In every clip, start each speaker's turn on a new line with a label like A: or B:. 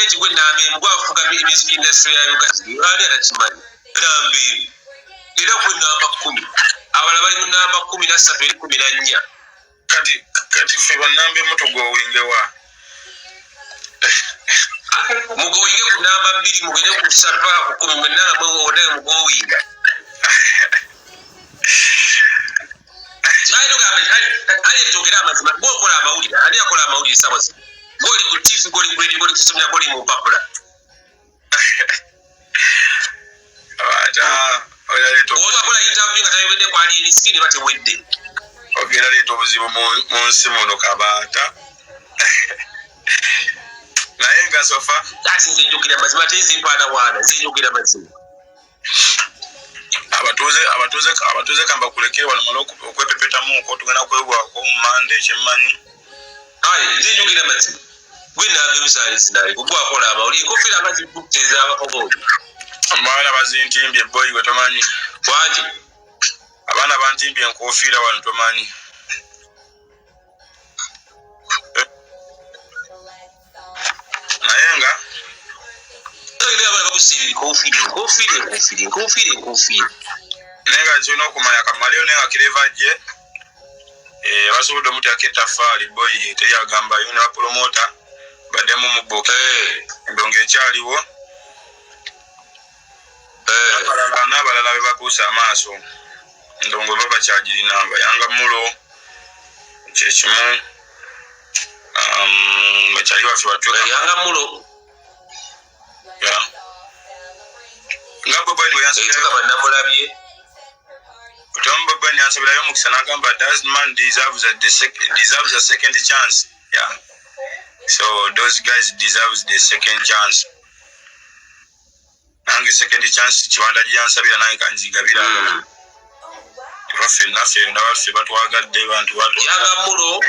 A: eti gwe nambe mgwafuka music industry ya Uganda ani atakimanyi nambe era gwe namba 10 abala bali mu namba 13 eri 14
B: kati fe banambe mutogo wingewa
A: mugoyinge ku namba 2 mugende ku 7 ku 10 mwenna mwe odaye mugowinga Jairo gabe ali njogera amazima gwo kola amawulire ani akola amawulire sawa zino goli ku TV goli ku radio goli kusomya goli mu papula
B: oya leto
A: oyo akola interview nga tayobedde kwa ali skin bate wedde
B: ogera leto buzibu mu nsimu no kabata naye nga sofa
A: ati nze njogera amazima tezi mpana wana nze njogera amazima
B: abatuze kamba kulekera wano maloko okwepepeta mu ko tugenda kwebwako mande chemanyi
A: nze njogera amazima gwe nambe musali sinali gwe akola amawulire kofira amazi kuteza abakogo
B: Abana bazintimbye boy we tomanyi.
A: Wanji?
B: Abana bantimbye nkofira wano tomanyi. Nayenga
A: ile abana bakusiri kofira.
B: Nenga zino kumanya kamalio nenga kirevaje. Basobodo muti aketafali boy teyagamba yuna promoter bademu muboke. Ndonge kyaliwo. Balala bebakuusa amaaso ndongo baba kyagiri namba yanga mulo kyekimu bakyali bafe batweka
A: yanga mulo
B: ngabo bani yansabira
A: banamulabye
B: utomba bani yansabira yo mukisa nagamba that man deserves a second chance. So those guys deserves the second chance. Nange second chance chiwanda jansabira naye kanzigabira profe nafe ndawafe batwagadde bantu watu
A: yanga mulo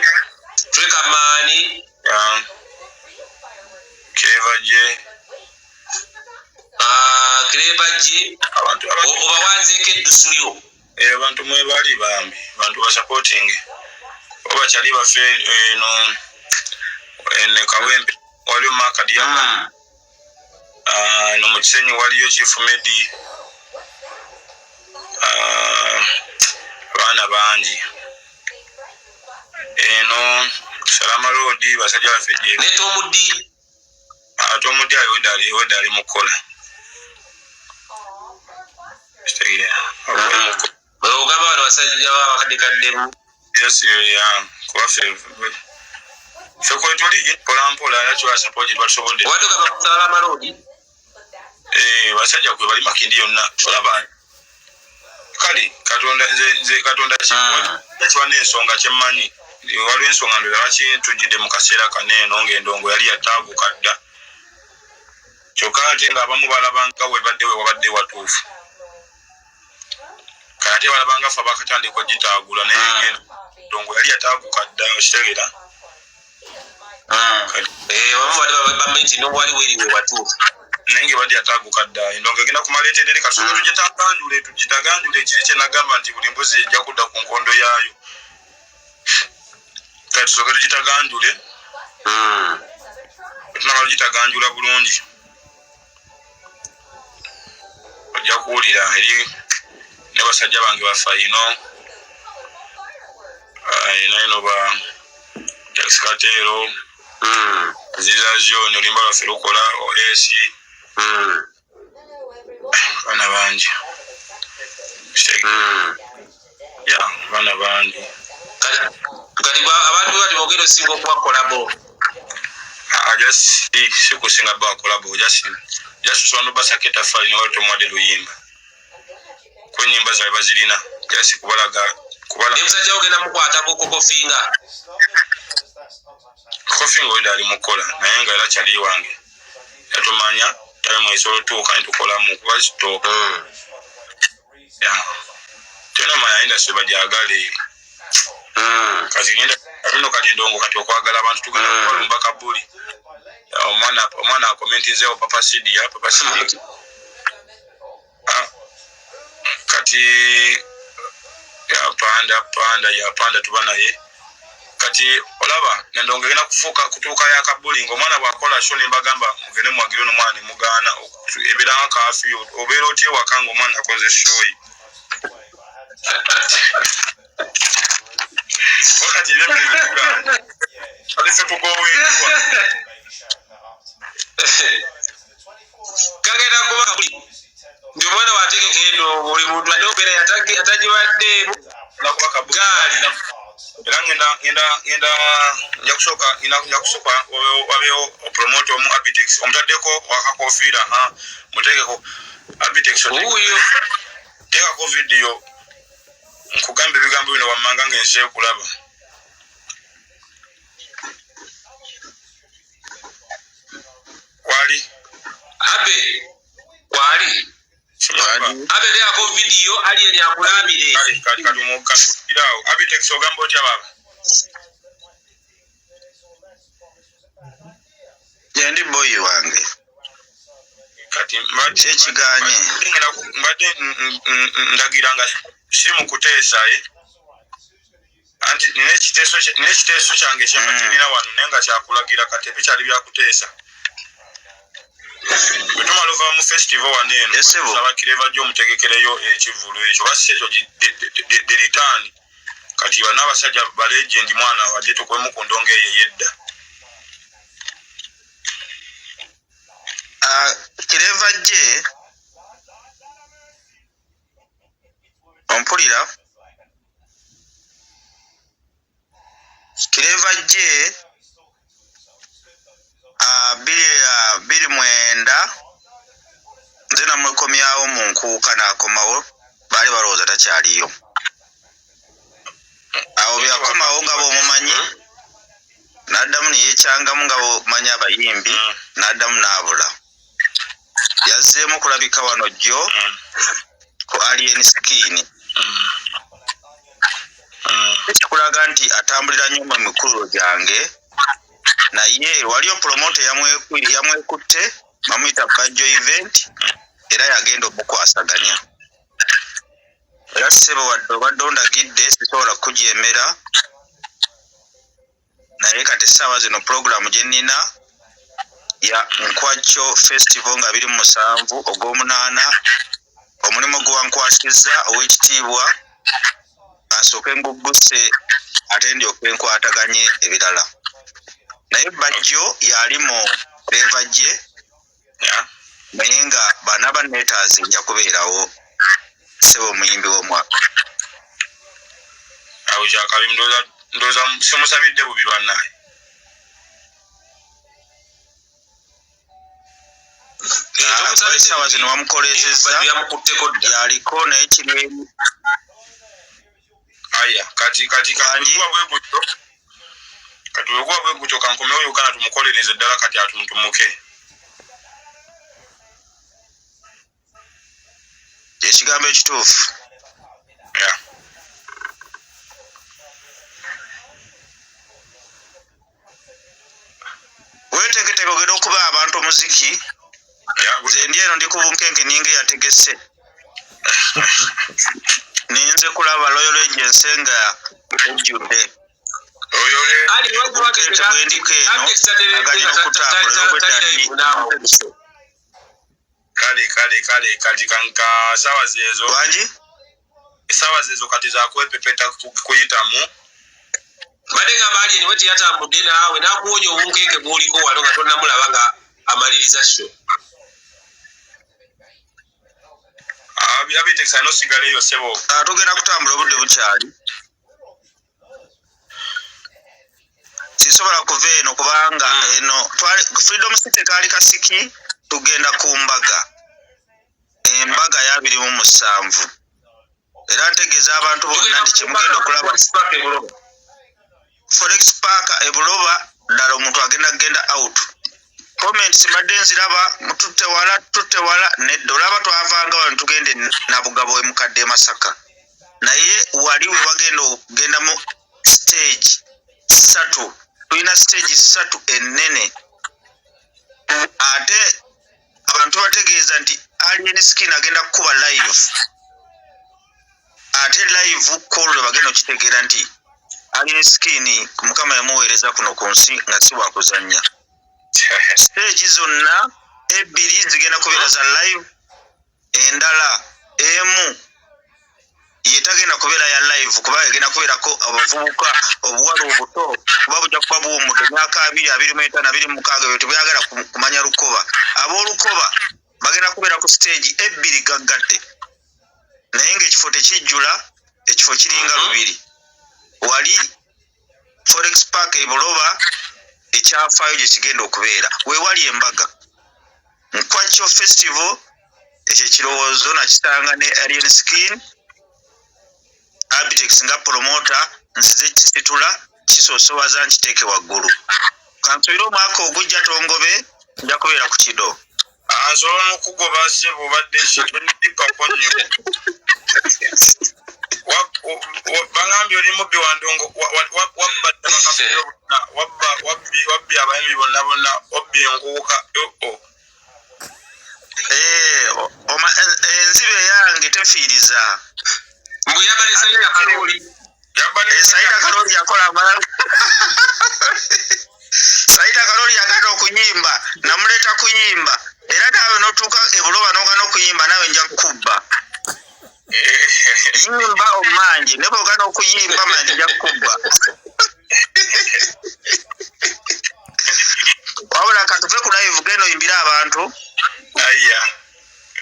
A: tweka mani
B: kevaje
A: abantu obawanzeke eddusulyo
B: abantu mwe bali bambi bantu ba supporting oba chali bafe no ene kawembe wali makadi yanga no mukisenyi waliyo chief medi bana banji eno salama road basajja bafeje
A: neto mudi
B: atomudi ayo dali mukola
A: ogamba bano basajja babakadekaddemu
B: yes kwafe fekwetuli polampola nakyo support twasobodde
A: wadogamba ku salama road
B: basajja kwe bali makindi yonna olaba kali katonda kiwana ensonga kyemmanyi waliwo ensonga ndala lwaki tujjidde mu kaseera kaneeno ng'endongo yali yataaguka dda kyokka ate ng'abamu balabanga webadde wabadde watuufu kale ate balabanga fe bakatandika ogitaagula naye endongo yali yataaguka dda okitegeera
A: bamu bamenyi nowali weriwe watuufu
B: nenge badi ataguka dda endongo egenda kumaleetedde kasonga tugitaganjule ekiri kye nagamba nti buli mbuzi ejja kudda ku nkondo yaayo kati tusooke tugitaganjule tunamala tugitaganjula bulungi ojja kuwulira eri ne basajja bange bafa ino ino ba Jackskatero zizazyo olimba lwaffe lukola OS bana banji bana banji
A: kati abantu bati bogero singa okuba kolabo
B: just sikusinga ba kolabo just sono basaketa fali watu mwade luyimba kwenyimba za bazilina just kubala
A: nemsajja ogenda mukwata koko finga
B: kofinga oyo ali mukola naye nga era kyali wange yatumanya tali mwisolo tuuka nitukola mu kuba kitooka tena manya industry bajagale kati ngenda bino kati ndongo kati okwagala abantu tugenda kukola mbaka buli omwana akomentinzeewo papa sidi kati yapanda tuba naye kati olaba nendongera kufuuka kutuuka ya kabulingi omwana bw'akola sho ne mbagamba mugende mwagire ono mwana mugaana ebeera kaafiyo obeera otya ewaka ng'omwana akoze shoyi wakati ebyebire bitugaana alese tugoweerwa
A: kagenda kuba kabuli ndi omwana wategeka eno buli muntu ate obeera yatagibaddeemu
B: nakuba kabugaali era ngenda nja kusooka wabeewo opromote omu Abitex omutaddeko wakakofiira muteekeko Abitex teekako vidiyo nkugamba ebigambo bino wammanga ng'ensi ekulaba wali
A: wali abe teekako vidiyo aliyeni akulambire
B: katuirawo Abitex ogamba otya baba
C: yendi boyi wange
B: kati
C: kyekiganye
B: mbadde ndagira nga siri mu kuteesa anti n'ekiteeso kyange kyemba kirina wano naye nga kyakulagira kati ebikyali byakuteesa bwe tumala ova mu festival wano eno sabakire bajja omutegekereyo ekivulu ekyo basi ekyo deritaani kati bano abasajja balegendi mwana wadde tukwemu ku ndongo eyo ey'edda
C: kireva jje ompulira kireva jje 2009 nze namwekomyawo mu nkuuka n'akomawo baali balowooza takyaliyo awo byakomawo nga bw'omumanyi n'addamu neyeekyangamu nga bw'omanyi abayimbi n'addamu n'abula yazzeemu kulabika wano jjo ku Alien Skin ekikulaga nti atambulira nnyo mu mikululo gyange naye waliyo promote yamwekutte bamuyita Bajjo event era yagenda okukwasaganya era ssebo wadde obadde ondagidde sisobola kugyemera naye kati essaawa zino pulogulaamu gye nnina ya Nkwakyo Festival nga 27 Ogw'omunaana omulimu gwe wankwasizza ow'ekitiibwa asooke ngugguse ate ndyoke nkwataganye ebirala naye Bajjo yali mu Kireva Jje naye nga bana banneetaazi nja kubeerawo ssebo omuyimbi w'omwaka
B: awo kyakabi ndowooza simusabidde bubi bannaye
C: essaawa zino wamukolesezza yaliko naye kiri
B: aya kati wekuba bwe gutyo kankomewo yokana tumukolereze ddala kati atumutumuke
C: ekigambo ekituufu weteeketeke ogenda okuba abantu omuziki nze ndi eno ndi ku bunkenke ninga eyategese ninze kulaba Royal Agency nga ejjudde bunkenke bwe ndiko eno agalina okutambula obweddani
B: kale kati kanka sawa zezo kati zakwepepeta kuyitamu
A: badde nga baali eniwe teyatambudde naawe n'akuwonya obunkenke bw'oliko wano nga tonnamulaba nga amaliriza sho
B: Abitex alina osigaleyo ssebo
C: tugenda kutambula obudde bukyali sisobola kuva eno kubanga eno Freedom City kaali kasiki tugenda ku mbaga embaga ya 27 era ntegeeza abantu bonna nti kyemugenda okulaba Forex Park ebuloba ddala omuntu agenda out comments mbadde nziraba tutte wala nedda olaba twavanga wano tugende nabugabo emukadde Masaka naye wali we wagenda okugenda mu stage 3 tulina stage 3 ennene ate abantu bategeeza nti Alien Skin agenda kukuba live ate live call bagenda okitegeera nti Alien Skin mukama yamuweereza kuno ku nsi nga si wa kuzannya. Stage zonna ebbiri zigenda kubeera za live, endala emu yetagenda kubeera ya live kuba egenda kubeerako abavubuka obuwala obuto kuba bujja kuba buwummudde emyaka 25 bwe tebwagala kumanya lukoba. Ab'olukoba bagenda kubeera ku stage ebbiri gaggadde naye ng'ekifo tekijjula, ekifo kiringa lubiri. Wali Forex Park e Buloba ekyafaayo gye kigenda okubeera weewali embaga. Nkwakyo Festival ekyo ekirowoozo nakisanga ne Alien Skin Abitex nga promoter nsize kisitula kisoosowaza nkiteeke waggulu. Kansubira omwaka ogujja Tongobe nja kubeera ku Kido.
B: Nsobola n'okugoba ssebo badde ekitondipako nnyo. Bangambye oli mubbi wa ndongo wabbi abayimbi bonna wabbi enguuka.
C: Enzibe yange tefiiriza.
A: Mbuyabale Saida Kaloli.
C: Saida Kaloli yakola amala. Saida Kaloli yagenda okuyimba namuleeta kuyimba era naawe n'otuuka e Buloba n'ogana okuyimba naawe nja kukubba. Yimba omanje ne bw'ogana okuyimba manje nja kukubba. Wabula katuve ku live geno yimbira abantu.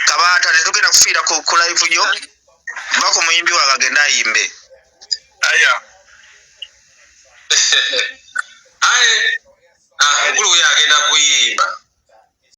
C: Kabaata tetugenda kufiira ku live yo. Mba ku muyimbi wakagenda ayimbe.
A: Mukulu we agenda kuyimba.